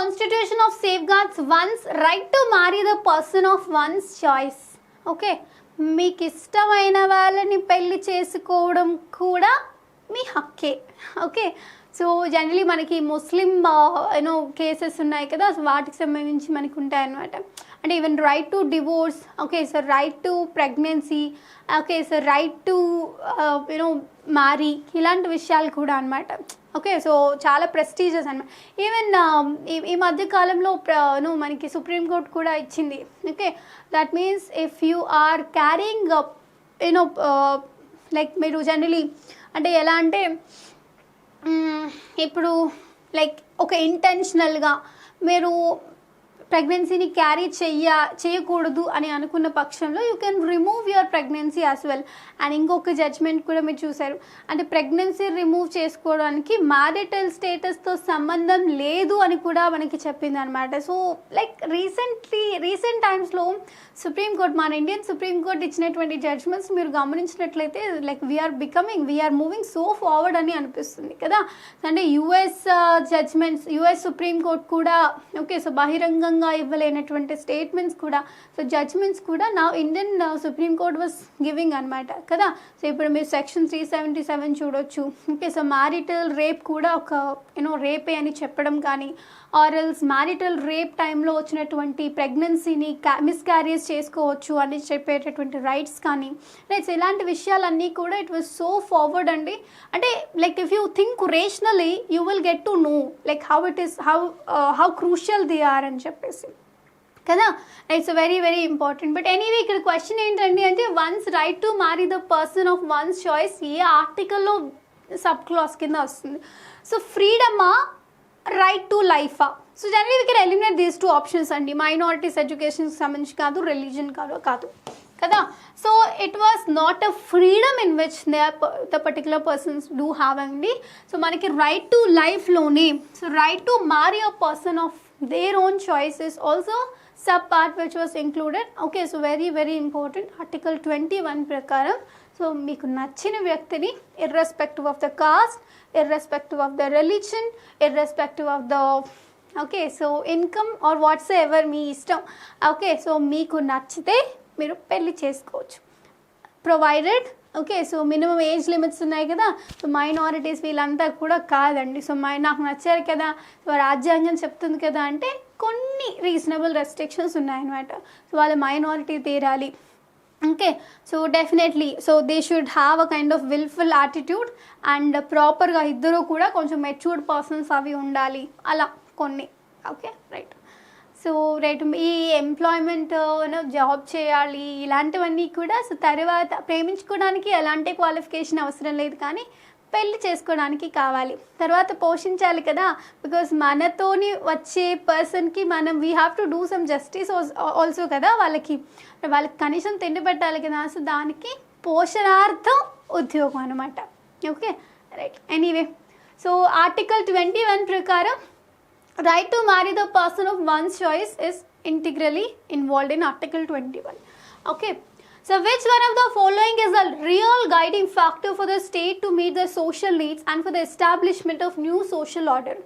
Constitution of safeguards one's right to marry the person of one's choice. Okay, మీకు ఇష్టమైన వాళ్ళని పెళ్లి చేసుకోవడం కూడా మీ హక్కే. ఓకే, సో జనరలీ మనకి ముస్లిం కేసెస్ ఉన్నాయి కదా, సో వాటికి సంబంధించి మనకు ఉంటాయన్నమాట. అంటే even right to divorce, okay, so right to pregnancy, okay, so right to marry, ఇలాంటి విషయాలు కూడా అనమాట. ఓకే, సో చాలా ప్రెస్టీజియస్ అనమాట. ఈవెన్ ఈ మధ్య కాలంలో మనకి సుప్రీంకోర్టు కూడా ఇచ్చింది. Okay, that means if you are carrying like మీరు జనరలీ అంటే ఎలా అంటే ఇప్పుడు లైక్ ఒక ఇంటెన్షనల్గా మీరు ప్రెగ్నెన్సీని క్యారీ చేయకూడదు అని అనుకున్న పక్షంలో you can remove your pregnancy as well. And ఇంకొక జడ్జ్మెంట్ కూడా మీరు చూసారు, అంటే ప్రెగ్నెన్సీ రిమూవ్ చేసుకోవడానికి మ్యారిటల్ స్టేటస్తో సంబంధం లేదు అని కూడా మనకి చెప్పింది అనమాట. సో లైక్ రీసెంట్ టైమ్స్లో సుప్రీంకోర్టు, మన ఇండియన్ సుప్రీంకోర్టు ఇచ్చినటువంటి జడ్జ్మెంట్స్ మీరు గమనించినట్లయితే like we are moving so forward అని అనిపిస్తుంది కదా. అంటే యుఎస్ జడ్జ్మెంట్స్, యుఎస్ సుప్రీంకోర్టు కూడా ఓకే, సో బహిరంగంగా ఇవ్వలేనటువంటి స్టేట్మెంట్స్ కూడా, సో జడ్జ్మెంట్స్ కూడా నా ఇండియన్ సుప్రీంకోర్టు వాస్ గివింగ్ అనమాట కదా. సో ఇప్పుడు మీరు సెక్షన్ 377 చూడొచ్చు. ఓకే, సో మ్యారిటల్ రేప్ కూడా ఒక రేపే అని చెప్పడం కానీ, ఆర్ఎల్స్ మ్యారిటల్ రేప్ టైంలో వచ్చినటువంటి ప్రెగ్నెన్సీని మిస్క్యారేజ్ చేసుకోవచ్చు అని చెప్పేటటువంటి రైట్స్ కానీ, రైట్స్ ఇలాంటి విషయాలన్నీ కూడా ఇట్ వాజ్ సో ఫార్వర్డ్ అండి. అంటే like if you think rationally you will get to know like how crucial they are అని చెప్పేసి కదా. It's very very important. But anyway ఇక్కడ క్వశ్చన్ ఏంటండి అంటే one's right to marry the person of one's choice ఏ ఆర్టికల్లో sub clause కింద వస్తుంది? సో ఫ్రీడమా, రైట్ టు లైఫా? So generally we can eliminate these two options అండి. మైనారిటీస్ ఎడ్యుకేషన్కి సంబంధించి కాదు, రిలీజన్ కాదు కదా. So it was not a freedom in which the particular persons do have అండి. సో మనకి రైట్ టు లైఫ్లోనే so right to marry a person of their own choice is also sub part which was included. Okay, so very very important. Article 21 ప్రకారం సో మీకు నచ్చిన వ్యక్తిని irrespective of the caste, irrespective of the religion, irrespective of the okay so income or whatsoever మీ ఇష్టం. Okay, so మీకు నచ్చితే మీరు పెళ్లి చేసుకోవచ్చు provided okay. So minimum age limits ఉన్నాయి కదా. సో మైనారిటీస్ వీళ్ళంతా కూడా కాదండి. సో నాకు నచ్చారు కదా, సో రాజ్యాంగం చెప్తుంది కదా అంటే కొన్ని రీజనబుల్ రెస్ట్రిక్షన్స్ ఉన్నాయన్నమాట. సో వాళ్ళ మైనారిటీ తీరాలి. Okay, so definitely so they should have a kind of wilful attitude and ప్రాపర్గా ఇద్దరు కూడా కొంచెం మెచ్యూర్డ్ పర్సన్స్ అవి ఉండాలి, అలా కొన్ని. Okay, right. సో రైట్, ఈ ఎంప్లాయ్మెంట్ జాబ్ చేయాలి ఇలాంటివన్నీ కూడా. సో తర్వాత ప్రేమించుకోవడానికి ఎలాంటి క్వాలిఫికేషన్ అవసరం లేదు, కానీ పెళ్లి చేసుకోవడానికి కావాలి. తర్వాత పోషించాలి కదా, బికాస్ మనతోని వచ్చే పర్సన్కి మనం we have to do some justice also కదా. వాళ్ళకి కనీసం తిండి పెట్టాలి కదా. సో దానికి పోషణార్థం ఉద్యోగం అనమాట. Okay, right. Anyway, so article 21 ప్రకారం right to marry the person of one's choice is integrally involved in Article 21. Okay, so which one of the following is a real guiding factor for the state to meet the social needs and for the establishment of new social order?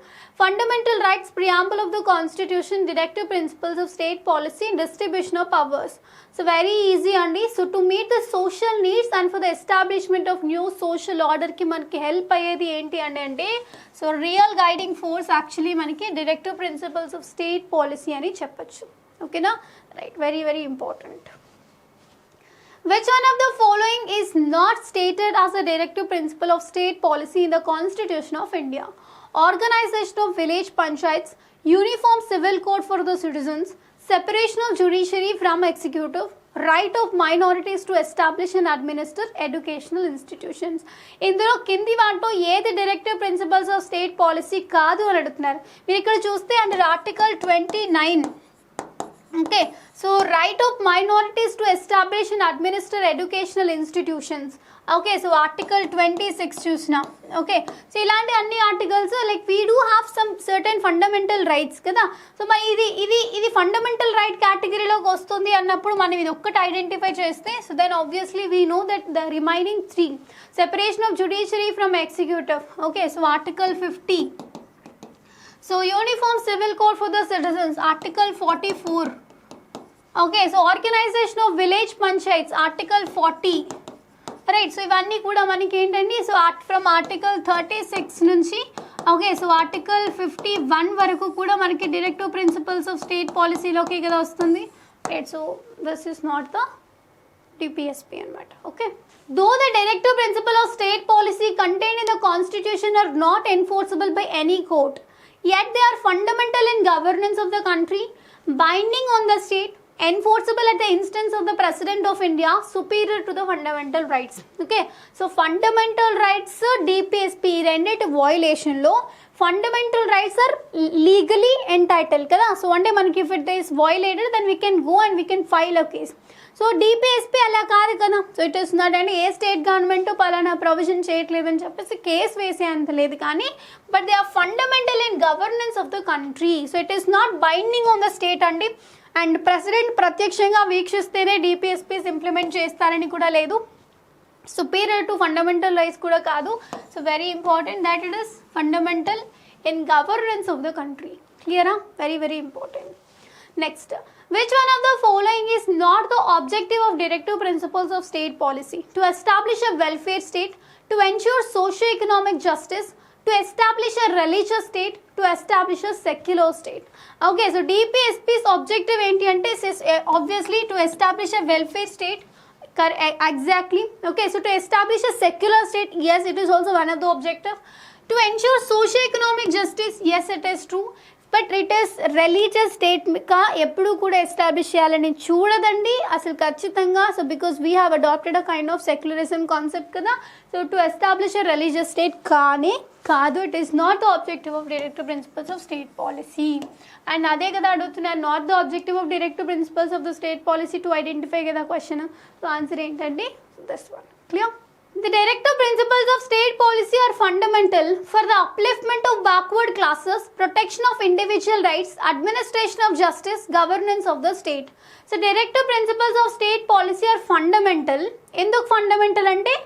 Fundamental rights, preamble of the Constitution, directive principles of state policy, distribution of powers. So very easy andi. So to meet the social needs and for the establishment of new social order ki manaki help ayedi enti ante so real guiding force actually manaki directive principles of state policy ani cheppachu. Okay na, right, very very important. Which one of the following is not stated as a directive principle of state policy in the Constitution of India? Organization of village panchayats, uniform civil code for the citizens, separation of judiciary from executive, right of minorities to establish and administer educational institutions. ఇందులో కింది వాటిలో ఏది directive principles of state policy కాదు అని అడుగుతున్నారు. మీరు ఇక్కడ చూస్తే under article 29 okay, so right of minorities to establish and administer educational institutions. Okay, so article 26 చూసిన. ఓకే, సో ఇలాంటి అన్ని articles like we do have some certain fundamental rights కదా. సో మరి ఇది ఫండమెంటల్ రైట్ కేటగిరీలోకి వస్తుంది అన్నప్పుడు మనం ఇది ఒక్కటి ఐడెంటిఫై చేస్తే so then obviously we know that the remaining 3 separation of judiciary from executive. Okay, so article 50. So uniform civil code for the citizens, article 44. Okay, so organization of village panchayats, article 40. Right. So ఇవన్నీ కూడా మనకి ఏంటండి, so from article 36 నుంచి okay, so article 51 వరకు కూడా మనకి directive principles of state పాలసీలోకి కదా వస్తుంది. Right. So this is not the DPSP అనమాట. Okay, though the directive principle of state policy contained in the constitution are not enforceable by any court, yet they are fundamental in governance of the country, binding on the state, enforceable at the instance of the President of India, superior to the fundamental rights. Okay, so fundamental rights DPSP రెండిటి violation లో fundamental rights are legally entitled కదా. So అంటే మనకి if it is violated then we can go and we can file a case. So DPSP అలా కాదు కదా. So it is not అంటే ఏ స్టేట్ గవర్నమెంట్ పలానా ప్రొవిజన్ చేయట్లేదని చెప్పేసి కేసు వేసే అంత లేదు, కానీ but they are fundamental in governance of the country. So it is not binding on the state అండి. అండ్ ప్రెసిడెంట్ ప్రత్యక్షంగా వీక్షిస్తేనే డిపిఎస్పీస్ ఇంప్లిమెంట్ చేస్తారని కూడా లేదు. సుపీరియర్ టు ఫండమెంటల్ రైట్స్ కూడా కాదు. So very important that it is fundamental in governance of the country. క్లియరా? Very very important. Next, which one of the following is not the objective of directive principles of state policy? To establish a welfare state, to ensure socio-economic justice, to establish a religious state, to establish a secular state. Okay, so DPSP's objective enti ante is obviously to establish a welfare state. Exactly. Okay, so to establish a secular state, yes, it is also one of the objective. To ensure socio-economic justice, yes, it is true. But it is religious స్టేట్గా ఎప్పుడు కూడా establish చేయాలని చూడదండి అసలు ఖచ్చితంగా. So because we have adopted a kind of secularism concept కదా. So to establish a religious state కానీ కాదు. It is not the objective of directive principles of state policy. And అదే కదా అడుగుతున్నారు, not the objective of directive principles of the state policy to identify కదా question. So answer ఏంటండి? This one. Clear? The directive principles of state policy are fundamental for the upliftment of backward classes, protection of individual rights, administration of justice, governance of the state. So directive principles of state policy are fundamental. ఎందుకు fundamental అంటే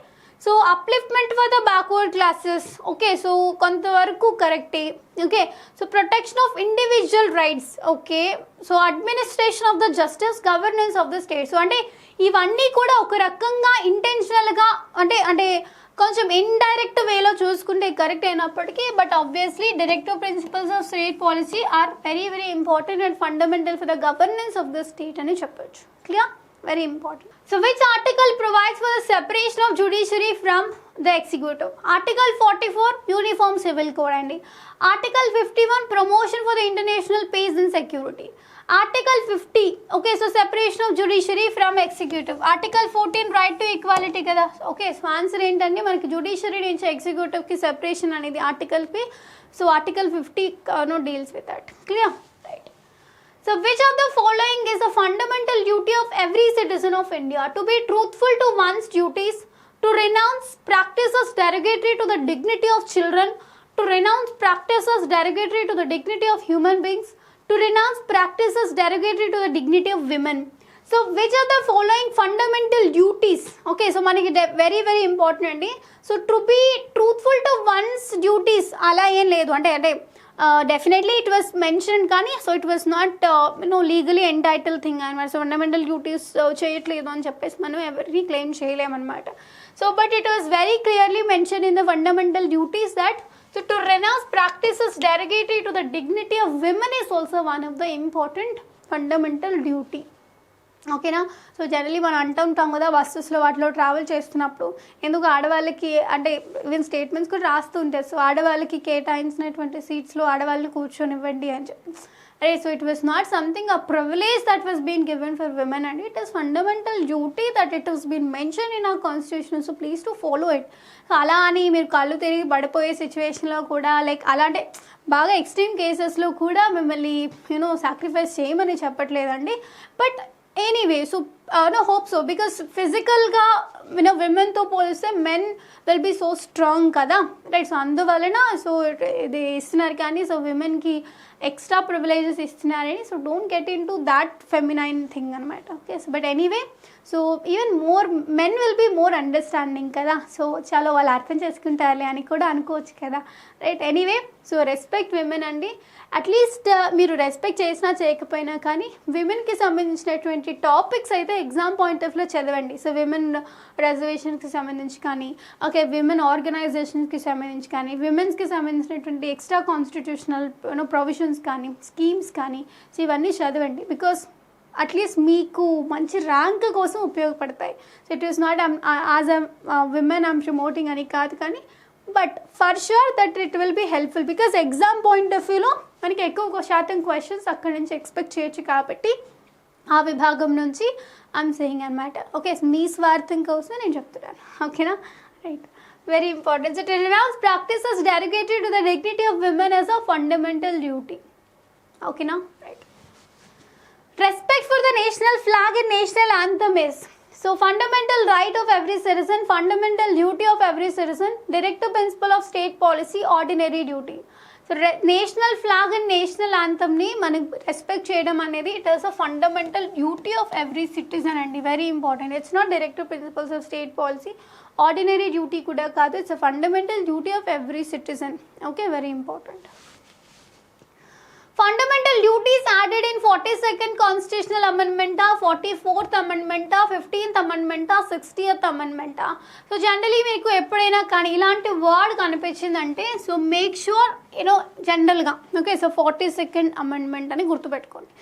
so upliftment for the backward classes. Okay, so కొంతవరకు కరెక్టే. Okay, so protection of individual rights. Okay, so administration of the justice, governance of the state. So అంటే ఇవన్నీ కూడా ఒక రకంగా ఇంటెన్షనల్గా అంటే కొంచెం ఇండైరెక్ట్ వేలో చూసుకుంటే కరెక్ట్ అయినప్పటికీ but obviously directive principles of state policy are very very important and fundamental for the governance of the state అని చెప్పొచ్చు. Clear? Very important. So which article provides for the separation of judiciary from the executive? Article 44 Uniform Civil Code and Article 51 Promotion for the International Peace and Security. Article 50 okay, so separation of judiciary from executive. Article 14 right to equality kada. Okay, so answer ఏంటంటే మనకి judiciary నుంచి executive కి separation అనేది article P. So article 50 no deals with that. Clear? So which of the following is a fundamental duty of every citizen of India? To be truthful to one's duties, to renounce practices derogatory to the dignity of children, to renounce practices derogatory to the dignity of human beings, to renounce practices derogatory to the dignity of women. So which of the following fundamental duties? Okay, so maniki very very important andi. So to be truthful to one's duties ala em ledu ante definitely it was mentioned కానీ so it was not legally entitle thing అనమాట. So fundamental duties చేయట్లేదు అని చెప్పేసి మనం ఎవరికి claim చేయలేమన్నమాట. So but it was very clearly mention in the fundamental duties that so to renounce practices derogatory to the dignity of women is also one of the important fundamental duty. ఓకేనా? So generally మనం అంటూ ఉంటాం కదా బస్సెస్లో వాటిలో travel చేస్తున్నప్పుడు ఎందుకు ఆడవాళ్ళకి అంటే ఈవెన్ స్టేట్మెంట్స్ కూడా రాస్తూ ఉంటారు. సో ఆడవాళ్ళకి కేటాయించినటువంటి సీట్స్లో ఆడవాళ్ళని కూర్చొనివ్వండి అని చెప్పి. అరే so it was not something a privilege that was been given for women and it is fundamental duty that it was been mention in our constitution. So please to follow it. So అలా అని మీరు కళ్ళు తిరిగి పడిపోయే సిచ్యువేషన్లో కూడా like అలాంటి బాగా ఎక్స్ట్రీమ్ కేసెస్లో కూడా మిమ్మల్ని సాక్రిఫైస్ చేయమని చెప్పట్లేదండి. But anyway so no hope so, because physical ga women తో పోలిస్తే men will be so strong కదా, రైట్. సో అందువలన సో ఇది ఇస్తున్నారు కానీ సో విమెన్కి ఎక్స్ట్రా ప్రివిలేజెస్ ఇస్తున్నారని, so don't get into that feminine thing అనమాట. Okay, so but anyway so even more men will be more understanding కదా, so చాలా వాళ్ళు అర్థం చేసుకుంటారులే అని కూడా అనుకోవచ్చు కదా, right. Anyway so respect women అండి. అట్లీస్ట్ మీరు రెస్పెక్ట్ చేసినా చేయకపోయినా కానీ విమెన్కి సంబంధించినటువంటి టాపిక్స్ అయితే ఎగ్జామ్ పాయింట్ ఆఫ్ వ్యూలో చదవండి. సో విమెన్ రిజర్వేషన్కి సంబంధించి కానీ, ఓకే, విమెన్ ఆర్గనైజేషన్స్కి సంబంధించి కానీ, విమెన్స్కి సంబంధించినటువంటి ఎక్స్ట్రా కాన్స్టిట్యూషనల్ ప్రొవిజన్స్ కానీ, స్కీమ్స్ కానీ, సో ఇవన్నీ చదవండి. బికాస్ అట్లీస్ట్ మీకు మంచి ర్యాంక్ కోసం ఉపయోగపడతాయి. So it is not as a women I'm promoting అని కాదు కానీ, but for sure that it will be helpful. Because exam point of వ్యూలో మనకి ఎక్కువ శాతం క్వశ్చన్స్ అక్కడి నుంచి ఎక్స్పెక్ట్ చేయొచ్చు కాబట్టి ఆ విభాగం నుంచి ఐఎమ్ సేయింగ్ అనమాట. ఓకే, మీ స్వార్థం కోసం నేను చెప్తున్నాను. ఓకేనా, right. Very important. So Telangana's practices dedicated to the dignity of women as a fundamental duty. ఓకేనా, right. Respect for the national flag and national anthem is so fundamental right of every citizen, fundamental duty of every citizen, directive principle of state policy, ordinary duty. So national flag and national యాంథమ్ని మనం respect చేయడం అనేది it is a fundamental duty of every citizen అండి. Very important. It's not directive principles of state policy, ordinary duty కూడా కాదు, it's a fundamental duty of every citizen. Okay, very important. Fundamental duties added in 42nd Constitutional Amendment, 44th Amendment, 15th Amendment, 60th Amendment. So generally మీకు ఎప్పుడైనా కానీ ఇలాంటి word కనిపించిందంటే so make sure జనరల్గా okay so 42nd Amendment అని గుర్తుపెట్టుకోండి.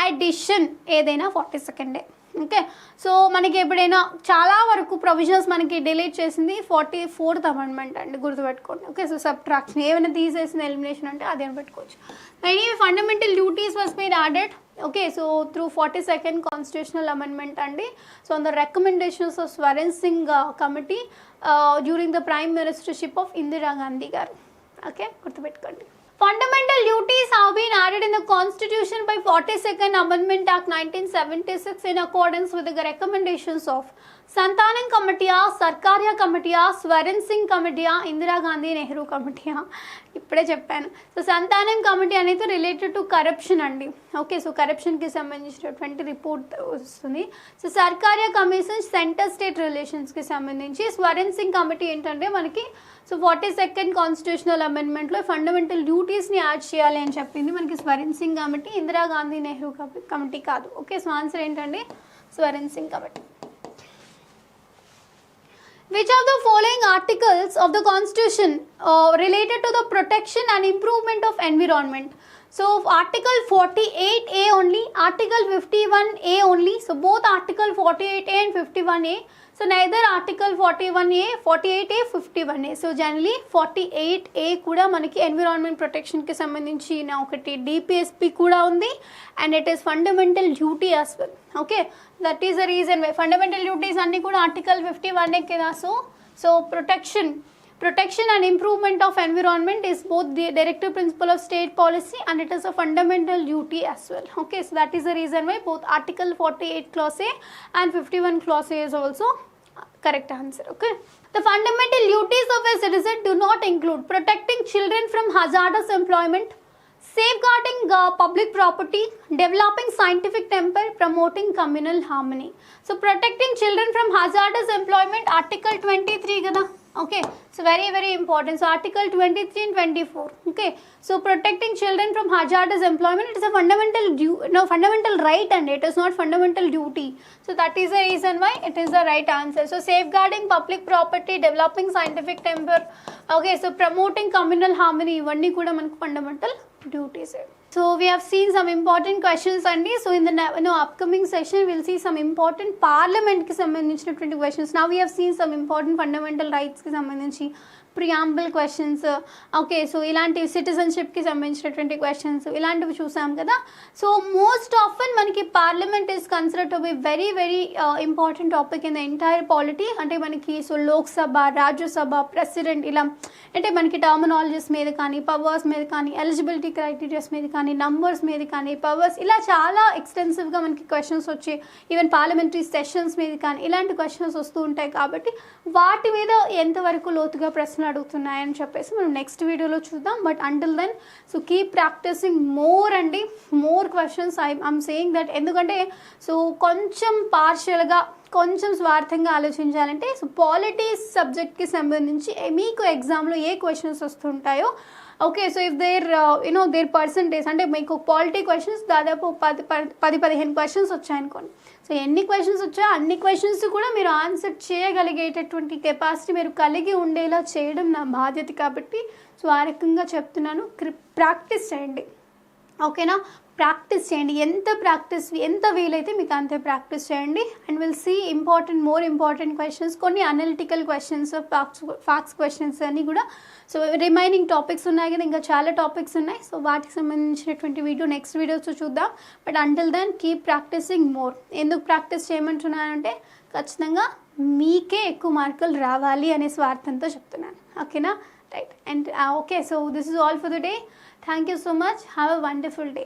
Addition ఏదైనా 42nd. Okay, so మనకి ఎప్పుడైనా చాలా వరకు ప్రొవిజన్స్ మనకి డిలీట్ చేసింది 44th Amendment అండి, గుర్తుపెట్టుకోండి. ఓకే, సో సబ్ట్రాక్షన్ ఏమైనా తీసేసిన ఎలిమినేషన్ అంటే అదే పెట్టుకోవచ్చు. Any fundamental duties was been added okay so through 42nd Constitutional Amendment అండి. So on the recommendations of Swaran Singh committee during the prime ministership of Indira Gandhi గారు. ఓకే, గుర్తుపెట్టుకోండి. Fundamental duties have been added in the Constitution by 42nd Amendment Act 1976 in accordance with the recommendations of సంతానం కమిటీయా, సర్కార్య కమిటీయా, స్వరణ్ సింగ్ కమిటీయా, ఇందిరా గాంధీ నెహ్రూ కమిటీయా, ఇప్పుడే చెప్పాను. So Santhanam committee అనేది related to corruption అండి. Okay, so కరప్షన్కి సంబంధించినటువంటి report వస్తుంది. So Sarkaria commission centre state రిలేషన్స్కి సంబంధించి, స్వరణ్ సింగ్ కమిటీ ఏంటంటే మనకి సో 42nd Constitutional Amendmentలో ఫండమెంటల్ డ్యూటీస్ని యాడ్ చేయాలి అని చెప్పింది మనకి స్వరణ్ సింగ్ కమిటీ, ఇందిరా గాంధీ నెహ్రూ కమిటీ కాదు. ఓకే, సో ఆన్సర్ ఏంటండి Swaran Singh committee. Which of the following articles of the Constitution related to the protection and improvement of environment? So Article 48A only, Article 51A only. So both Article 48A and 51A. So neither Article 41A, 48A, 51A. So generally 48A kuda manaki environment protection ki sambandhinchina okati DPSP kuda undi and it is fundamental duty as well. Okay, that is the reason why fundamental duties anni kuda Article 51A keda. So protection and improvement of environment is both the directive principle of state policy and it is a fundamental duty as well. Okay, so that is the reason why both Article 48 clause A and 51 clause A is also correct answer. Okay, the fundamental duties of a citizen do not include protecting children from hazardous employment, safeguarding public property, developing scientific temper, promoting communal harmony. So protecting children from hazardous employment, Article 23 kada. Okay, so very very important. So Article 23 and 24. Okay, so protecting children from hazardous employment, it is a fundamental right and it is not fundamental duty. So that is the reason why it is the right answer. So safeguarding public property, developing scientific temper, okay, so promoting communal harmony, ivanni kuda manaku fundamental duties. So we have seen some important questions andi. So in the upcoming session we'll see some important parliament ki sambandhinchiనటువంటి questions. Now we have seen some important fundamental rights ki sambandhinchi, preamble questions, okay, so ఇలాంటి సిటిజన్షిప్కి సంబంధించినటువంటి questions ఇలాంటివి చూసాం కదా. So most often మనకి parliament is consider to be very very important topic in the entire polity. అంటే మనకి so Lok Sabha, Rajya Sabha, president ఇలా అంటే మనకి టర్మినాలజీస్ మీద కానీ, పవర్స్ మీద కానీ, ఎలిజిబిలిటీ క్రైటీరియాస్ మీద కానీ, నంబర్స్ మీద కానీ, పవర్స్ ఇలా చాలా ఎక్స్టెన్సివ్గా మనకి క్వశ్చన్స్ వచ్చి ఈవెన్ పార్లమెంటరీ సెషన్స్ మీద కానీ ఇలాంటి క్వశ్చన్స్ వస్తూ ఉంటాయి. కాబట్టి వాటి మీద ఎంతవరకు లోతుగా ప్రశ్నలు అడుగుతున్నాయని చెప్పేసి మనం నెక్స్ట్ వీడియోలో చూద్దాం. But until then so keep practising more అండి, more questions. I'm saying that ఎందుకంటే సో కొంచెం పార్షియల్గా కొంచెం స్వార్థంగా ఆలోచించాలంటే సో పాలిటీస్ సబ్జెక్ట్కి సంబంధించి మీకు ఎగ్జామ్లో ఏ క్వశ్చన్స్ వస్తుంటాయో, okay, so if there there percentage అంటే మీకు పాలిటీ క్వశ్చన్స్ దాదాపు 10-15 క్వశ్చన్స్ వచ్చాయనుకోండి. సో ఎన్ని క్వశ్చన్స్ వచ్చాయో అన్ని క్వశ్చన్స్ కూడా మీరు ఆన్సర్ చేయగలిగేటటువంటి కెపాసిటీ మీరు కలిగి ఉండేలా చేయడం నా బాధ్యత. కాబట్టి సో ఆ రకంగా చెప్తున్నాను, ప్రాక్టీస్ చేయండి, ఓకేనా. ప్రాక్టీస్ చేయండి, ఎంత వీలైతే మీకు అంతే ప్రాక్టీస్ చేయండి. And will see more important questions, కొన్ని అనలిటికల్ క్వశ్చన్స్, ఫ్యాక్ట్స్ క్వశ్చన్స్ అన్నీ కూడా. సో రిమైనింగ్ టాపిక్స్ ఉన్నాయి కదా, ఇంకా చాలా టాపిక్స్ ఉన్నాయి. సో వాటికి సంబంధించినటువంటి వీడియో నెక్స్ట్ వీడియోస్ చూద్దాం. But until then keep practising more. ఎందుకు ప్రాక్టీస్ చేయమంటున్నానంటే ఖచ్చితంగా మీకే ఎక్కువ మార్కులు రావాలి అనే స్వార్థంతో చెప్తున్నాను, ఓకేనా. Right. And okay, so this is all for the day. Thank you so much. Have a wonderful day.